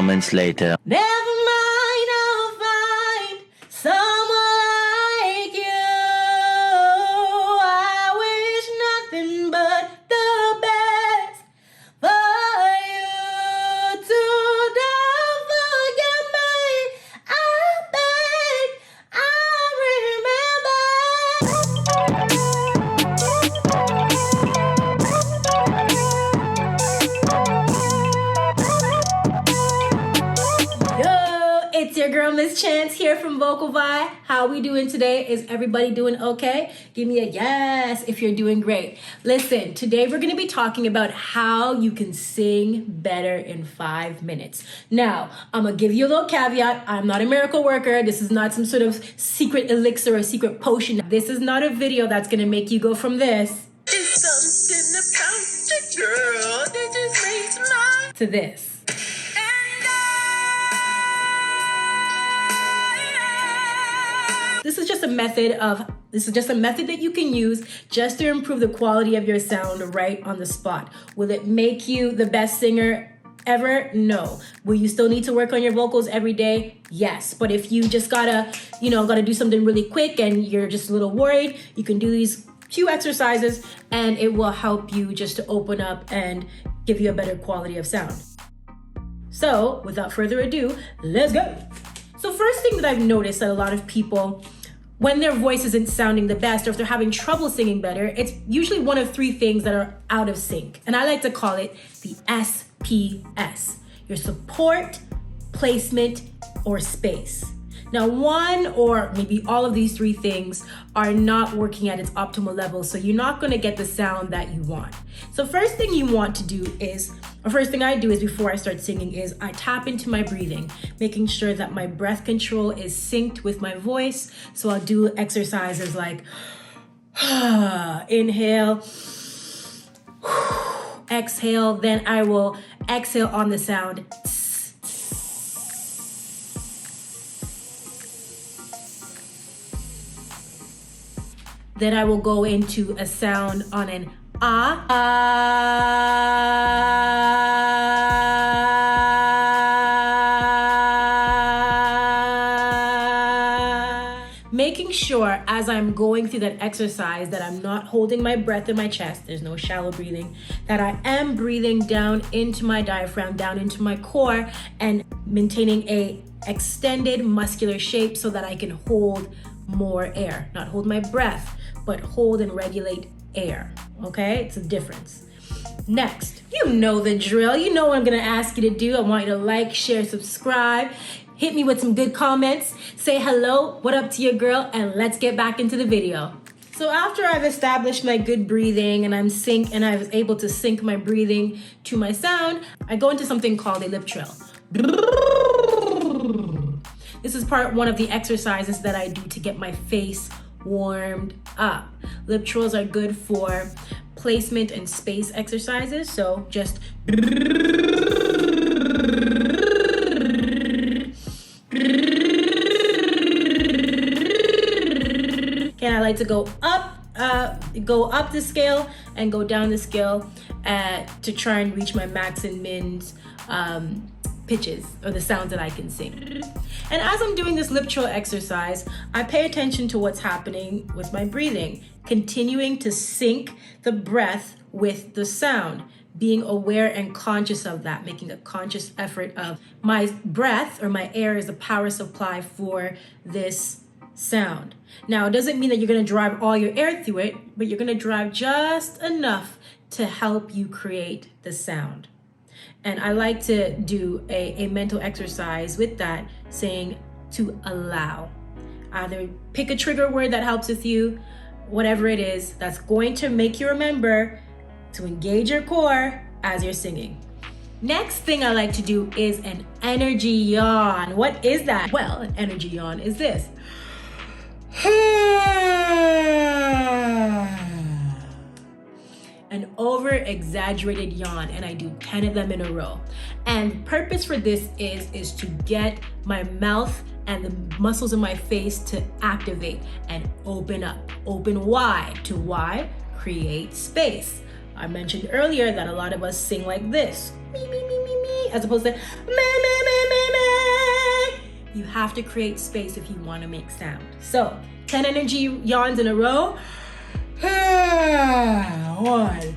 moments later. Never mind, I'll find someone like you. I wish nothing but the best for you to don't forget me. I beg, it's your girl Miss Chance here from Vocalfy. How we doing today? Is everybody doing okay? Give me a yes if you're doing great. Listen, today we're going to be talking about how you can sing better in 5 minutes. Now, I'm going to give you a little caveat. I'm not a miracle worker. This is not some sort of secret elixir or secret potion. This is not a video that's going to make you go from this to this. This is just a method that you can use just to improve the quality of your sound right on the spot. Will it make you the best singer ever? No. Will you still need to work on your vocals every day? Yes. But if you just gotta do something really quick and you're just a little worried, you can do these few exercises and it will help you just to open up and give you a better quality of sound. So without further ado, let's go. So first thing that I've noticed that a lot of people, when their voice isn't sounding the best or if they're having trouble singing better, it's usually one of three things that are out of sync. And I like to call it the SPS, your support, placement, or space. Now, one or maybe all of these three things are not working at its optimal level, so you're not gonna get the sound that you want. So first thing you want to do is, or first thing I do is before I start singing is I tap into my breathing, making sure that my breath control is synced with my voice. So I'll do exercises like inhale, exhale, then I will exhale on the sound. Then I will go into a sound on an ah. Making sure as I'm going through that exercise that I'm not holding my breath in my chest, there's no shallow breathing, that I am breathing down into my diaphragm, down into my core, and maintaining a extended muscular shape so that I can hold more air. Not hold my breath, but hold and regulate air, okay? It's a difference. Next, you know the drill. You know what I'm gonna ask you to do. I want you to like, share, subscribe. Hit me with some good comments. Say hello, what up to your girl, and let's get back into the video. So after I've established my good breathing and I was able to sync my breathing to my sound, I go into something called a lip trill. This is part one of the exercises that I do to get my face warmed up. Lip trills are good for placement and space exercises. So just I like to go up the scale and go down the scale to try and reach my max and mins pitches or the sounds that I can sing. And as I'm doing this lip trill exercise, I pay attention to what's happening with my breathing, continuing to sync the breath with the sound, being aware and conscious of that, making a conscious effort of my breath or my air is the power supply for this sound. Now, it doesn't mean that you're going to drive all your air through it, but you're going to drive just enough to help you create the sound. And I like to do a mental exercise with that, saying to allow. Either pick a trigger word that helps with you, whatever it is, that's going to make you remember to engage your core as you're singing. Next thing I like to do is an energy yawn. What is that? Well, an energy yawn is this. An over-exaggerated yawn, and I do 10 of them in a row. And the purpose for this is to get my mouth and the muscles in my face to activate and open up. Open wide. To why? Create space. I mentioned earlier that a lot of us sing like this. Me, me, me, me, me. as opposed to meh, meh, meh, meh, meh. You have to create space if you want to make sound. So 10 energy yawns in a row. 1,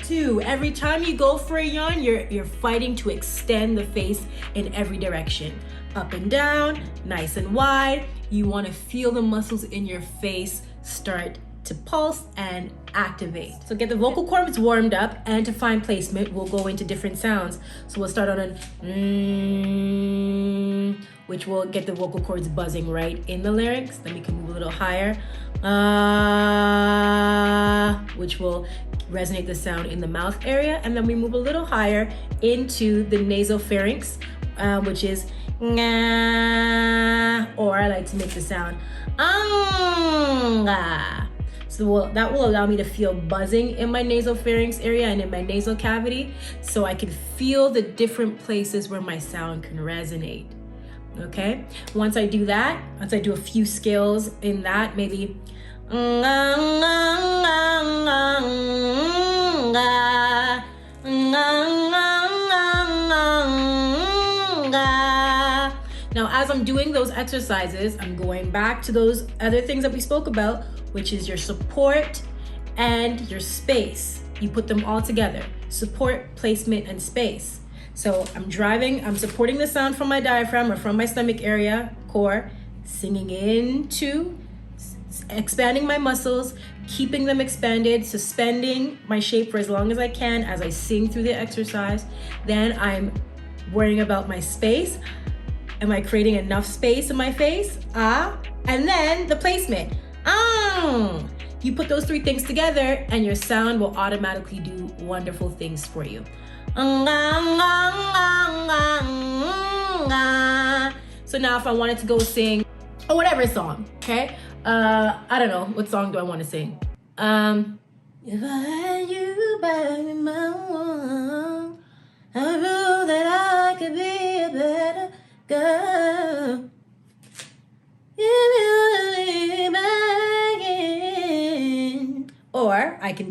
2. Every time you go for a yawn, you're fighting to extend the face in every direction. Up and down, nice and wide. You want to feel the muscles in your face start to pulse and activate. So get the vocal cords warmed up, and to find placement, we'll go into different sounds. So we'll start on an which will get the vocal cords buzzing right in the larynx. Then we can move a little higher, which will resonate the sound in the mouth area. And then we move a little higher into the nasopharynx, which is or I like to make the sound So that will allow me to feel buzzing in my nasopharynx area and in my nasal cavity, so I can feel the different places where my sound can resonate. Okay, once I do that, once I do a few scales in that, maybe now, as I'm doing those exercises, I'm going back to those other things that we spoke about, which is your support and your space. You put them all together: support, placement, and space. So I'm supporting the sound from my diaphragm or from my stomach area, core, singing into, expanding my muscles, keeping them expanded, suspending my shape for as long as I can as I sing through the exercise. Then I'm worrying about my space. Am I creating enough space in my face? And then the placement. You put those 3 things together and your sound will automatically do wonderful things for you. So now if I wanted to go sing or whatever song, okay? I don't know, what song do I want to sing? If I had you back in my world, I know that I could be a better girl. Or I can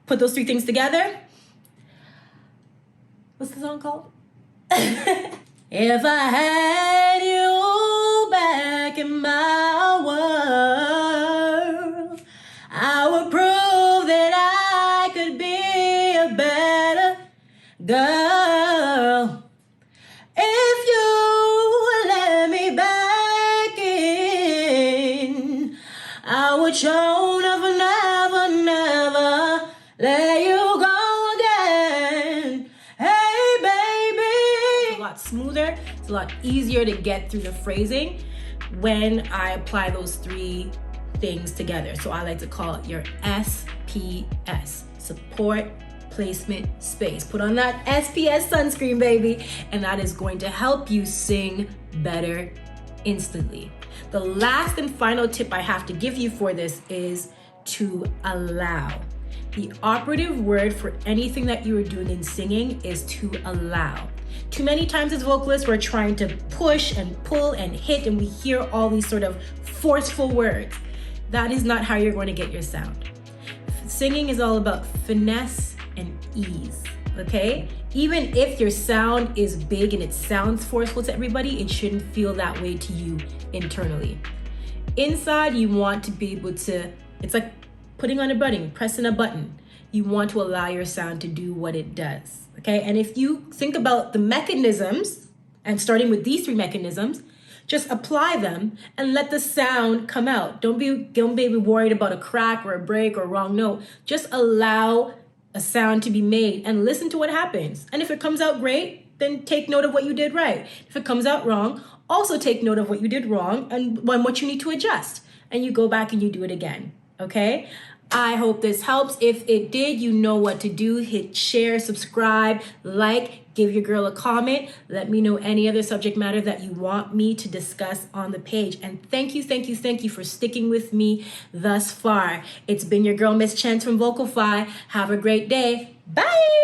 put those 3 things together. What's the song called? If I had you back in my world, I would prove that I could be a better girl. If you let me back in, I would show never, never, never let you go again. Hey, baby. It's a lot smoother. It's a lot easier to get through the phrasing when I apply those 3 things together. So I like to call it your SPS, support, placement, space. Put on that SPS sunscreen, baby, and that is going to help you sing better instantly. The last and final tip I have to give you for this is to allow. The operative word for anything that you are doing in singing is to allow. Too many times as vocalists, we're trying to push and pull and hit, and we hear all these sort of forceful words. That is not how you're going to get your sound. Singing is all about finesse and ease, okay? Even if your sound is big and it sounds forceful to everybody, it shouldn't feel that way to you internally. Inside, you want to be able to, it's like putting on a button, pressing a button. You want to allow your sound to do what it does, okay? And if you think about the mechanisms, and starting with these 3 mechanisms, just apply them and let the sound come out. Don't be worried about a crack or a break or a wrong note. Just allow a sound to be made and listen to what happens. And if it comes out great, then take note of what you did right. If it comes out wrong, also take note of what you did wrong and what you need to adjust. And you go back and you do it again, okay? I hope this helps. If it did, you know what to do. Hit share, subscribe, like, give your girl a comment. Let me know any other subject matter that you want me to discuss on the page. And thank you for sticking with me thus far. It's been your girl, Miss Chance from Vocalfy. Have a great day. Bye.